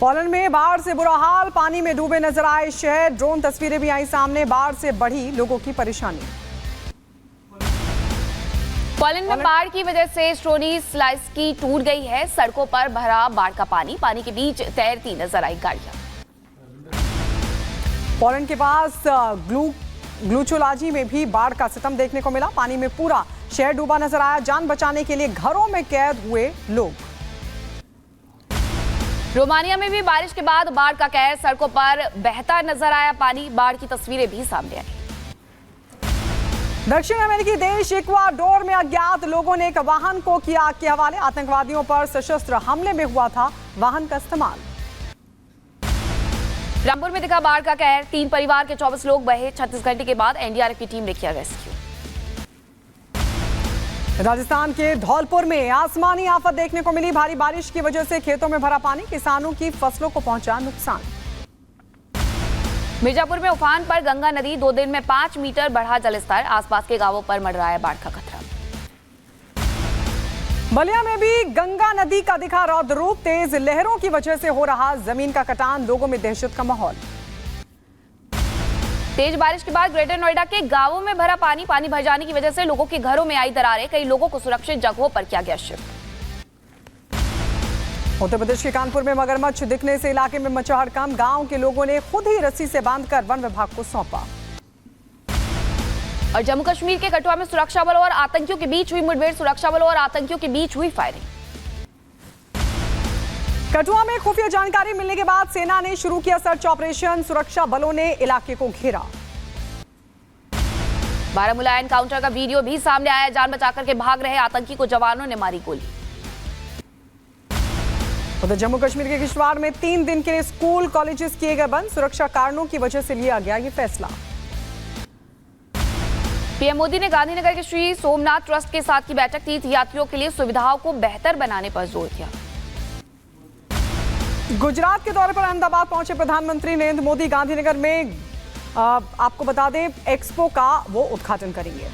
Poland में बाढ़ से बुरा हाल, पानी में डूबे नजर आए शहर। ड्रोन तस्वीरें भी आई सामने, बाढ़ से बढ़ी लोगों की परेशानी। पोलैंड में बाढ़ की वजह से स्ट्रोनीस्लाइस्की टूट गई है। सड़कों पर भरा बाढ़ का पानी के बीच तैरती नजर आई गाड़ियां। पोलैंड के पास ग्लुचोलाजी में भी बाढ़ का सितम देखने को मिला। पानी में पूरा शहर डूबा नजर आया। जान बचाने के लिए घरों में कैद हुए लोग। रोमानिया में भी बारिश के बाद बाढ़ का कहर, सड़कों पर बहता नजर आया पानी। बाढ़ की तस्वीरें भी सामने आई। दक्षिण अमेरिकी देश इक्वाडोर में अज्ञात लोगों ने एक वाहन को किया आग के हवाले। आतंकवादियों पर सशस्त्र हमले में हुआ था वाहन का इस्तेमाल। रामपुर में दिखा बाढ़ का कहर, 3 परिवार के 24 लोग बहे। 36 घंटे के बाद एनडीआरएफ की टीम ने किया रेस्क्यू। राजस्थान के धौलपुर में आसमानी आफत देखने को मिली। भारी बारिश की वजह से खेतों में भरा पानी, किसानों की फसलों को पहुंचा नुकसान। मिर्जापुर में उफान पर गंगा नदी, 2 दिन में 5 मीटर बढ़ा जलस्तर। आसपास के गांवों पर मंडराया बाढ़ का खतरा। बलिया में भी गंगा नदी का दिखा रौद्र रूप। तेज लहरों की वजह से हो रहा जमीन का कटान, लोगों में दहशत का माहौल। तेज बारिश के बाद ग्रेटर नोएडा के गांवों में भरा पानी भर जाने की वजह से लोगों के घरों में आई दरारें। कई लोगों को सुरक्षित जगहों पर किया गया शिफ्ट। उत्तर प्रदेश के कानपुर में मगरमच्छ दिखने से इलाके में मचा हड़कंप। गांव के लोगों ने खुद ही रस्सी से बांधकर वन विभाग को सौंपा। और जम्मू कश्मीर के कठुआ में सुरक्षा बलों और आतंकियों के बीच हुई मुठभेड़। सुरक्षा बलों और आतंकियों के बीच हुई फायरिंग। कठुआ में खुफिया जानकारी मिलने के बाद सेना ने शुरू किया सर्च ऑपरेशन। सुरक्षा बलों ने इलाके को घेरा। बारामूला एनकाउंटर का वीडियो भी सामने आया। जान बचाकर के भाग रहे आतंकी को जवानों ने मारी गोली। उधर जम्मू कश्मीर के किश्तवाड़ में 3 दिन के लिए स्कूल कॉलेजेस किए गए बंद। सुरक्षा कारणों की वजह से लिया गया ये फैसला। पीएम मोदी ने गांधीनगर के श्री सोमनाथ ट्रस्ट के साथ की बैठक। तीर्थ यात्रियों के लिए सुविधाओं को बेहतर बनाने पर जोर दिया। गुजरात के दौरे पर अहमदाबाद पहुंचे प्रधानमंत्री नरेंद्र मोदी। गांधीनगर में आपको बता दें एक्सपो का वो उद्घाटन करेंगे।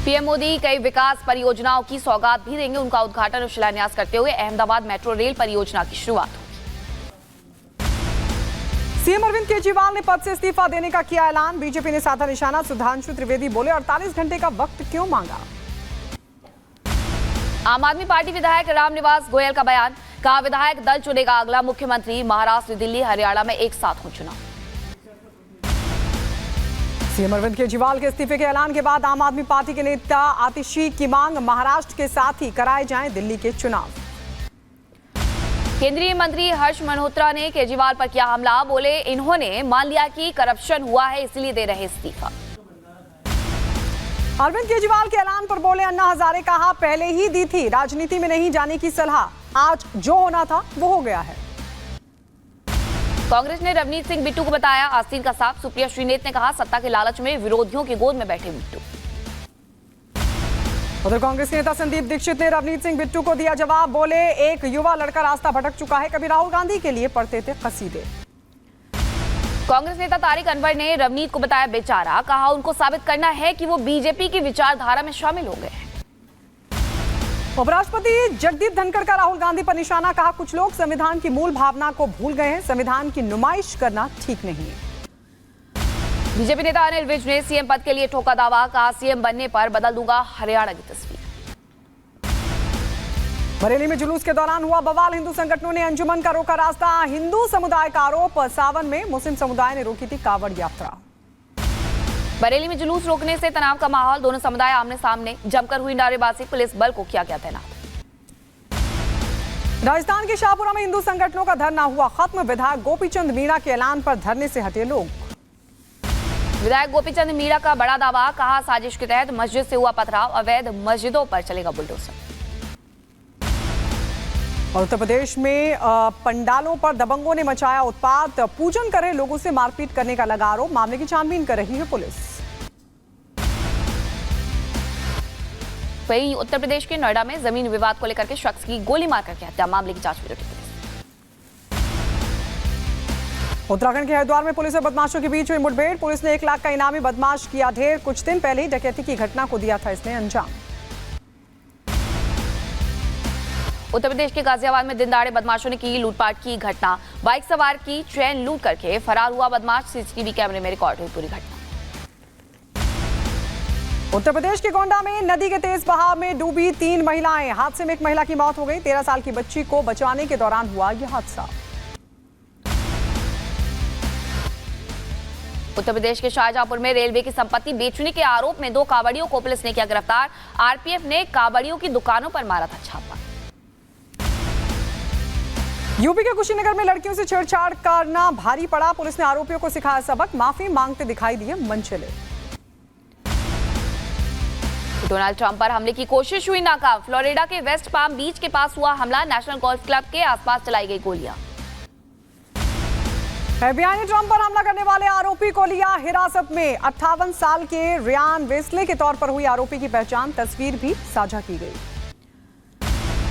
पीएम मोदी कई विकास परियोजनाओं की सौगात भी देंगे। उनका उद्घाटन और शिलान्यास करते हुए अहमदाबाद मेट्रो रेल परियोजना की शुरुआत होगी। सीएम अरविंद केजरीवाल ने पद से इस्तीफा देने का किया ऐलान। बीजेपी ने साधा निशाना। सुधांशु त्रिवेदी बोले 48 घंटे का वक्त क्यों मांगा। आम आदमी पार्टी विधायक रामनिवास गोयल का बयान, कहा विधायक दल चुनेगा अगला मुख्यमंत्री। महाराष्ट्र, दिल्ली, हरियाणा में एक साथ हो चुनाव। सीएम अरविंद केजरीवाल के इस्तीफे के ऐलान के बाद आम आदमी पार्टी के नेता आतिशी की मांग, महाराष्ट्र के साथ ही कराए जाएं दिल्ली के चुनाव। केंद्रीय मंत्री हर्ष मल्होत्रा ने केजरीवाल पर किया हमला। बोले इन्होंने मान लिया कि करप्शन हुआ है, इसलिए दे रहे इस्तीफा। अरविंद केजरीवाल के ऐलान पर बोले अन्ना हजारे, कहा पहले ही दी थी, राजनीति में नहीं जाने की सलाह। आज जो होना था वो हो गया है। कांग्रेस ने रवनीत सिंह बिट्टू को बताया आस्तीन का सांप। सुप्रिया श्रीनेत ने कहा सत्ता के लालच में विरोधियों की गोद में बैठे बिट्टू। उधर कांग्रेस नेता संदीप दीक्षित ने रवनीत सिंह बिट्टू को दिया जवाब। बोले एक युवा लड़का रास्ता भटक चुका है, कभी राहुल गांधी के लिए पढ़ते थे कसीदे। कांग्रेस नेता तारिक अनवर ने रवनीत को बताया बेचारा। कहा उनको साबित करना है कि वो बीजेपी की विचारधारा में शामिल हो गए हैं। उपराष्ट्रपति जगदीप धनखड़ का राहुल गांधी पर निशाना। कहा कुछ लोग संविधान की मूल भावना को भूल गए हैं, संविधान की नुमाइश करना ठीक नहीं है। बीजेपी नेता अनिल विज ने सीएम पद के लिए ठोका दावा। कहा सीएम बनने पर बदल दूंगा हरियाणा की तस्वीर। बरेली में जुलूस के दौरान हुआ बवाल। हिंदू संगठनों ने अंजुमन का रोका रास्ता। हिंदू समुदाय का आरोप, सावन में मुस्लिम समुदाय ने रोकी थी कावड़ यात्रा। बरेली में जुलूस रोकने से तनाव का माहौल। दोनों समुदाय आमने सामने, जमकर हुई नारेबाजी। पुलिस बल को किया गया तैनात। राजस्थान के शाहपुरा में हिंदू संगठनों का धरना हुआ खत्म। विधायक गोपीचंद मीणा के ऐलान पर धरने से हटे लोग। विधायक गोपीचंद मीणा का बड़ा दावा। कहा साजिश के तहत मस्जिद से हुआ पथराव, अवैध मस्जिदों पर चलेगा बुलडोजर। और उत्तर प्रदेश में पंडालों पर दबंगों ने मचाया उत्पात। पूजन कर रहे लोगों से मारपीट करने का लगा आरोप। मामले की छानबीन कर रही है पुलिस। वहीं उत्तर प्रदेश के नोएडा में जमीन विवाद को लेकर के शख्स की गोली मारकर की हत्या। मामले की जांच में जुटी पुलिस। उत्तराखंड के हरिद्वार में पुलिस और बदमाशों के बीच हुई मुठभेड़। पुलिस ने 1 लाख का इनामी बदमाश किया ढेर। कुछ दिन पहले ही डकैती की घटना को दिया था इसने अंजाम। उत्तर प्रदेश के गाजियाबाद में दिनदहाड़े बदमाशों ने की लूटपाट की घटना। बाइक सवार की चेन लूट करके फरार हुआ बदमाश। सीसीटीवी कैमरे में रिकॉर्ड हुई पूरी घटना। उत्तर प्रदेश के गोंडा में नदी के तेज बहाव में डूबी 3 महिलाएं। हादसे में एक महिला की मौत हो गई। 13 साल की बच्ची को बचाने के दौरान हुआ यह हादसा। उत्तर प्रदेश के शाहजहांपुर में रेलवे की संपत्ति बेचने के आरोप में 2 कांवड़ियों को पुलिस ने किया गिरफ्तार। आरपीएफ ने कांवड़ियों की दुकानों पर मारा था छापा। यूपी के कुशीनगर में लड़कियों से छेड़छाड़ करना भारी पड़ा। पुलिस ने आरोपियों को सिखाया सबक। माफी मांगते दिखाई दिए मनचले। डोनाल्ड ट्रंप पर हमले की कोशिश हुई नाकाम। फ्लोरिडा के वेस्ट पाम बीच के पास हुआ हमला। नेशनल गोल्फ क्लब के आसपास चलाई गई गोलियां। एफबीआई ने ट्रंप पर हमला करने वाले आरोपी को लिया हिरासत में। 58 साल के रियान वेस्ले के तौर पर हुई आरोपी की पहचान। तस्वीर भी साझा की गई।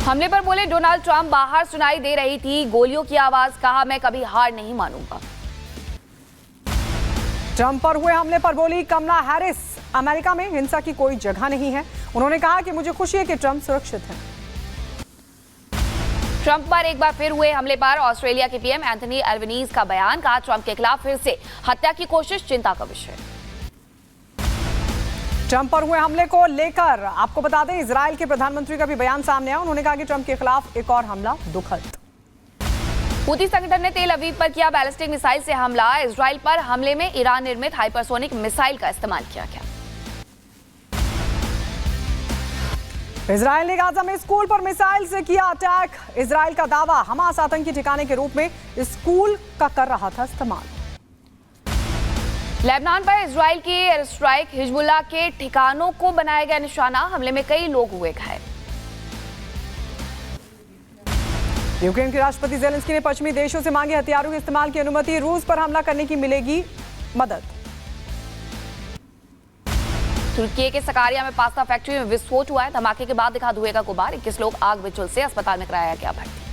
हमले पर बोले डोनाल्ड ट्रंप, बाहर सुनाई दे रही थी गोलियों की आवाज। कहा, मैं कभी हार नहीं मानूंगा। ट्रंप पर हुए हमले पर बोली कमला हैरिस, अमेरिका में हिंसा की कोई जगह नहीं है। उन्होंने कहा कि मुझे खुशी है कि ट्रंप सुरक्षित हैं। ट्रंप पर एक बार फिर हुए हमले पर ऑस्ट्रेलिया के पीएम एंथनी अल्बनीज का बयान। कहा, ट्रंप के खिलाफ फिर से हत्या की कोशिश चिंता का विषय। ट्रंप पर हुए हमले को लेकर आपको बता दें, इजराइल के प्रधानमंत्री का भी बयान सामने आया। उन्होंने कहा कि ट्रंप के खिलाफ एक और हमला दुखद। हूती संगठन ने तेल अवीव पर किया बैलिस्टिक मिसाइल से हमला। इजराइल पर हमले में ईरान निर्मित हाइपरसोनिक मिसाइल का इस्तेमाल किया गया। इजराइल ने गाजा में स्कूल पर मिसाइल से किया अटैक। इजराइल का दावा, हमास आतंकी ठिकाने के रूप में स्कूल का कर रहा था इस्तेमाल। लेबनान पर इजराइल की एयर स्ट्राइक। हिजबुल्लाह के ठिकानों को बनाया गया निशाना। हमले में कई लोग हुए घायल। यूक्रेन के राष्ट्रपति जेलेंस्की ने पश्चिमी देशों से मांगी हथियारों के इस्तेमाल की अनुमति। रूस पर हमला करने की मिलेगी मदद। तुर्की के सकारिया में पास्ता फैक्ट्री में विस्फोट हुआ है। धमाके के बाद दिखा धुएं का गुबार। 21 लोग आग में झुलसे अस्पताल में कराया गया भर्ती।